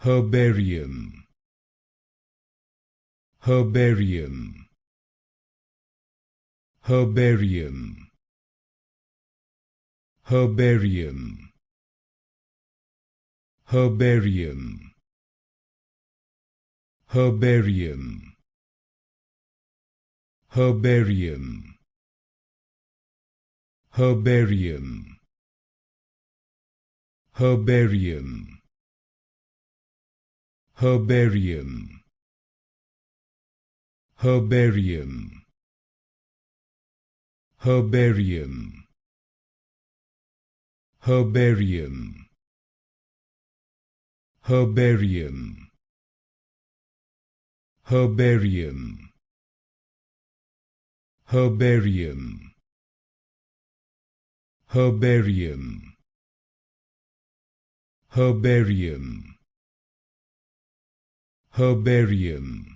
Herbarium, Herbarium, Herbarium, Herbarium, Herbarium, Herbarium, Herbarium, Herbarium, Herbarium, Herbarium, Herbarium, Herbarium, Herbarium, Herbarium, Herbarium, Herbarium, Herbarium, Herbarium, Herbarium,